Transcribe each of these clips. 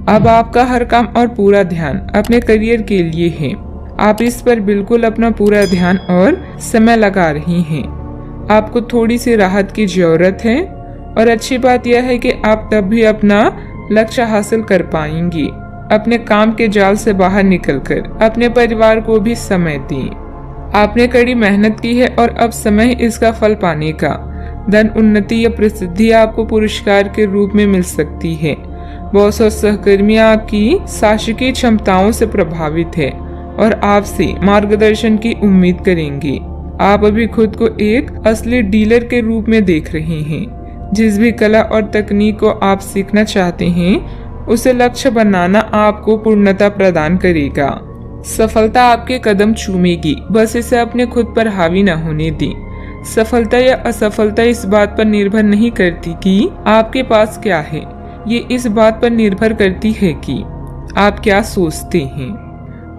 अब आपका हर काम और पूरा ध्यान अपने करियर के लिए है। आप इस पर बिल्कुल अपना पूरा ध्यान और समय लगा रही हैं। आपको थोड़ी सी राहत की जरूरत है और अच्छी बात यह है कि आप तब भी अपना लक्ष्य हासिल कर पाएंगी। अपने काम के जाल से बाहर निकलकर अपने परिवार को भी समय दें। आपने कड़ी मेहनत की है और अब समय इसका फल पाने का। धन, उन्नति या प्रसिद्धि आपको पुरस्कार के रूप में मिल सकती है। बॉस और सहकर्मी आपकी शासकीय क्षमताओं से प्रभावित है और आपसे मार्गदर्शन की उम्मीद करेंगे। आप अभी खुद को एक असली डीलर के रूप में देख रहे हैं। जिस भी कला और तकनीक को आप सीखना चाहते हैं उसे लक्ष्य बनाना आपको पूर्णता प्रदान करेगा। सफलता आपके कदम चूमेगी, बस इसे अपने खुद पर हावी न होने दें। सफलता या असफलता इस बात पर निर्भर नहीं करती कि आपके पास क्या है, ये इस बात पर निर्भर करती है कि आप क्या सोचते हैं।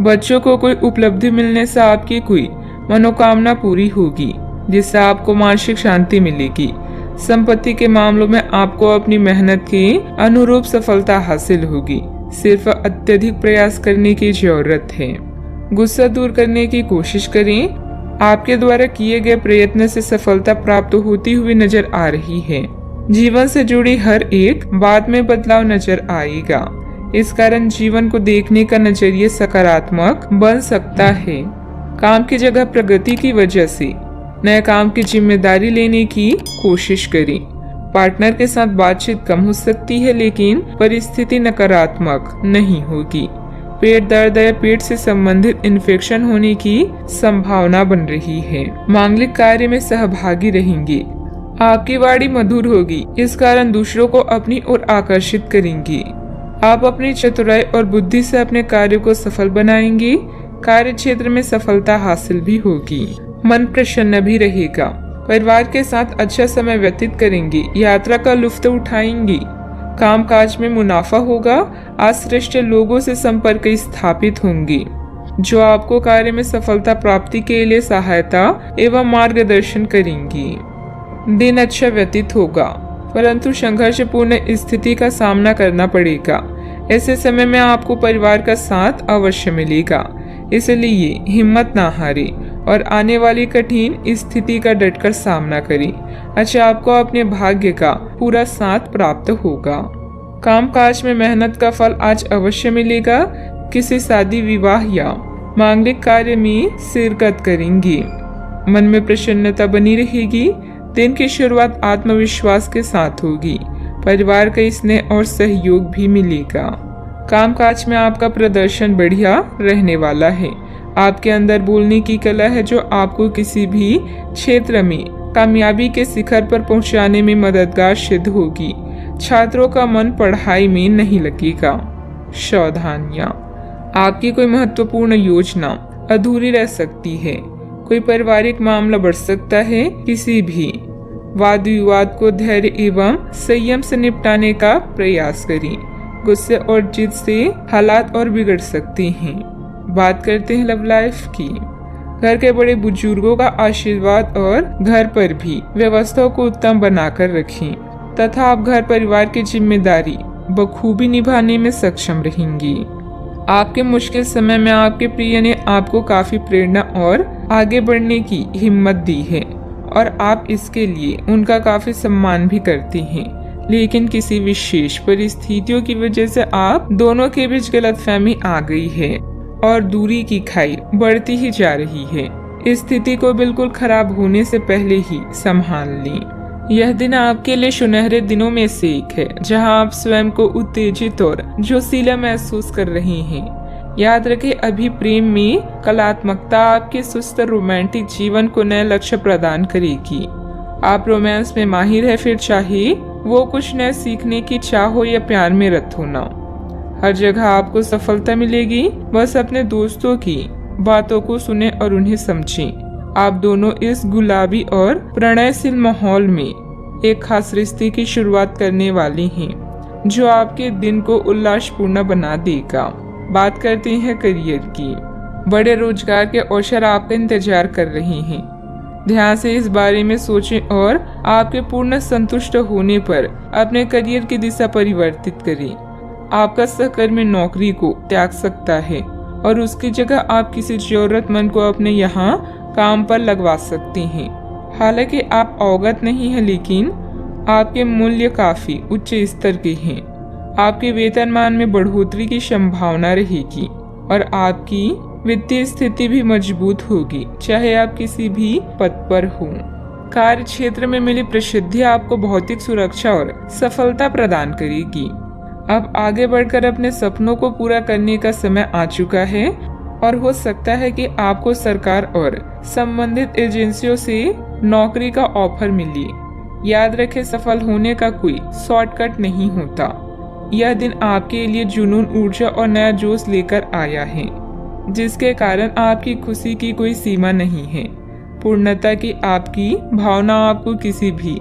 बच्चों को कोई उपलब्धि मिलने से आपकी कोई मनोकामना पूरी होगी जिससे आपको मानसिक शांति मिलेगी। संपत्ति के मामलों में आपको अपनी मेहनत के अनुरूप सफलता हासिल होगी। सिर्फ अत्यधिक प्रयास करने की जरूरत है। गुस्सा दूर करने की कोशिश करें। आपके द्वारा किए गए प्रयत्न से सफलता प्राप्त होती हुई नजर आ रही है। जीवन से जुड़ी हर एक बात में बदलाव नजर आएगा। इस कारण जीवन को देखने का नजरिया सकारात्मक बन सकता है। काम की जगह प्रगति की वजह से नए काम की जिम्मेदारी लेने की कोशिश करें। पार्टनर के साथ बातचीत कम हो सकती है लेकिन परिस्थिति नकारात्मक नहीं होगी। पेट दर्द या पेट से संबंधित इन्फेक्शन होने की संभावना बन रही है। मांगलिक कार्य में सहभागी रहेंगे। आपकी वाणी मधुर होगी, इस कारण दूसरों को अपनी ओर आकर्षित करेंगी। आप अपनी चतुराई और बुद्धि से अपने कार्य को सफल बनाएंगे। कार्य क्षेत्र में सफलता हासिल भी होगी। मन प्रसन्न भी रहेगा। परिवार के साथ अच्छा समय व्यतीत करेंगे। यात्रा का लुत्फ उठाएंगे। काम काज में मुनाफा होगा। आज श्रेष्ठ लोगों से संपर्क स्थापित होंगे जो आपको कार्य में सफलता प्राप्ति के लिए सहायता एवं मार्गदर्शन करेंगी। दिन अच्छा व्यतीत होगा परंतु संघर्षपूर्ण स्थिति का सामना करना पड़ेगा। ऐसे समय में आपको परिवार का साथ अवश्य मिलेगा, इसलिए हिम्मत ना हारे और आने वाली कठिन स्थिति का डटकर सामना करें। अच्छा, आपको अपने भाग्य का पूरा साथ प्राप्त होगा। कामकाज में मेहनत का फल आज अवश्य मिलेगा। किसी शादी, विवाह या मांगलिक कार्य में शिरकत करेंगे। मन में प्रसन्नता बनी रहेगी। दिन की शुरुआत आत्मविश्वास के साथ होगी। परिवार का स्नेह और सहयोग भी मिलेगा। कामकाज में आपका प्रदर्शन बढ़िया रहने वाला है। आपके अंदर बोलने की कला है जो आपको किसी भी क्षेत्र में कामयाबी के शिखर पर पहुंचाने में मददगार सिद्ध होगी। छात्रों का मन पढ़ाई में नहीं लगेगा। सावधानियां, आपकी कोई महत्वपूर्ण योजना अधूरी रह सकती है। कोई पारिवारिक मामला बढ़ सकता है। किसी भी वाद विवाद को धैर्य एवं संयम से निपटाने का प्रयास करें। गुस्से और जिद से हालात और बिगड़ सकते हैं। बात करते हैं लव लाइफ की। घर के बड़े बुजुर्गों का आशीर्वाद और घर पर भी व्यवस्थाओं को उत्तम बनाकर रखें तथा आप घर परिवार की जिम्मेदारी बखूबी निभाने में सक्षम रहेंगी। आपके मुश्किल समय में आपके प्रिय ने आपको काफी प्रेरणा और आगे बढ़ने की हिम्मत दी है और आप इसके लिए उनका काफी सम्मान भी करते हैं। लेकिन किसी विशेष परिस्थितियों की वजह से आप दोनों के बीच गलतफहमी आ गई है और दूरी की खाई बढ़ती ही जा रही है। इस स्थिति को बिल्कुल खराब होने से पहले ही संभाल लें। यह दिन आपके लिए सुनहरे दिनों में से एक है जहां आप स्वयं को उत्तेजित और जोशीला महसूस कर रहे हैं। याद रखें, अभी प्रेम में कलात्मकता आपके सुस्त रोमांटिक जीवन को नए लक्ष्य प्रदान करेगी। आप रोमांस में माहिर है, फिर चाहे वो कुछ नया सीखने की चाह हो या प्यार में रत होना। हर जगह आपको सफलता मिलेगी। बस अपने दोस्तों की बातों को सुने और उन्हें समझें। आप दोनों इस गुलाबी और प्रणयशील माहौल में एक खास रिश्ते की शुरुआत करने वाले हैं जो आपके दिन को उल्लासपूर्ण बना देगा। बात करते हैं करियर की। बड़े रोजगार के अवसर आपका इंतजार कर रहे हैं। ध्यान से इस बारे में सोचें और आपके पूर्ण संतुष्ट होने पर अपने करियर की दिशा परिवर्तित करें। आपका सहकर्मी नौकरी को त्याग सकता है और उसकी जगह आप किसी जरूरतमंद को अपने यहाँ काम पर लगवा सकते हैं। हालांकि आप अवगत नहीं है, लेकिन आपके मूल्य काफी उच्च स्तर के हैं। आपके वेतनमान में बढ़ोतरी की संभावना रहेगी और आपकी वित्तीय स्थिति भी मजबूत होगी, चाहे आप किसी भी पद पर हो। कार्य क्षेत्र में मिली प्रसिद्धि आपको भौतिक सुरक्षा और सफलता प्रदान करेगी। अब आगे बढ़कर अपने सपनों को पूरा करने का समय आ चुका है और हो सकता है कि आपको सरकार और संबंधित एजेंसियों से नौकरी का ऑफर मिले। याद रखें, सफल होने का कोई शॉर्टकट नहीं होता। यह दिन आपके लिए जुनून, ऊर्जा और नया जोश लेकर आया है, जिसके कारण आपकी खुशी की कोई सीमा नहीं है। पूर्णता की आपकी भावना आपको किसी भी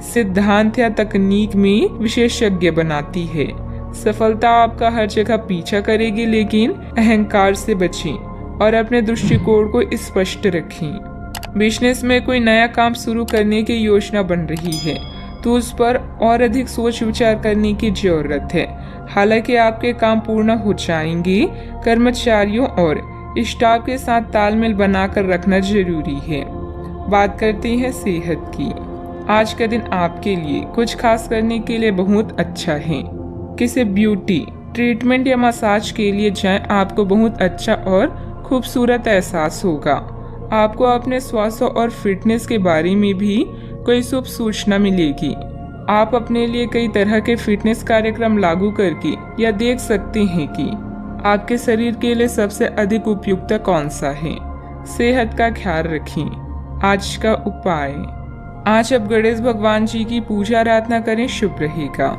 सिद्धांत या तकनीक में विशेषज्ञ बनाती है। सफलता आपका हर जगह पीछा करेगी, लेकिन अहंकार से बचें और अपने दृष्टिकोण को स्पष्ट रखें। बिजनेस में कोई नया काम शुरू करने की योजना बन रही है तो उस पर और अधिक सोच विचार करने की जरूरत है। हालांकि आपके काम पूर्ण हो जाएंगे, कर्मचारियों और स्टाफ के साथ तालमेल बनाकर रखना जरूरी है। बात करते हैं सेहत की। आज का दिन आपके लिए कुछ खास करने के लिए बहुत अच्छा है। किसी ब्यूटी ट्रीटमेंट या मसाज के लिए जाएं, आपको बहुत अच्छा और खूबसूरत एहसास होगा। आपको अपने स्वास्थ्य और फिटनेस के बारे में भी कोई शुभ सूचना मिलेगी। आप अपने लिए कई तरह के फिटनेस कार्यक्रम लागू करके यह देख सकते हैं कि आपके शरीर के लिए सबसे अधिक उपयुक्त कौन सा है। सेहत का ख्याल रखें। आज का उपाय, आज आप गणेश भगवान जी की पूजा आराधना करें, शुभ रहेगा।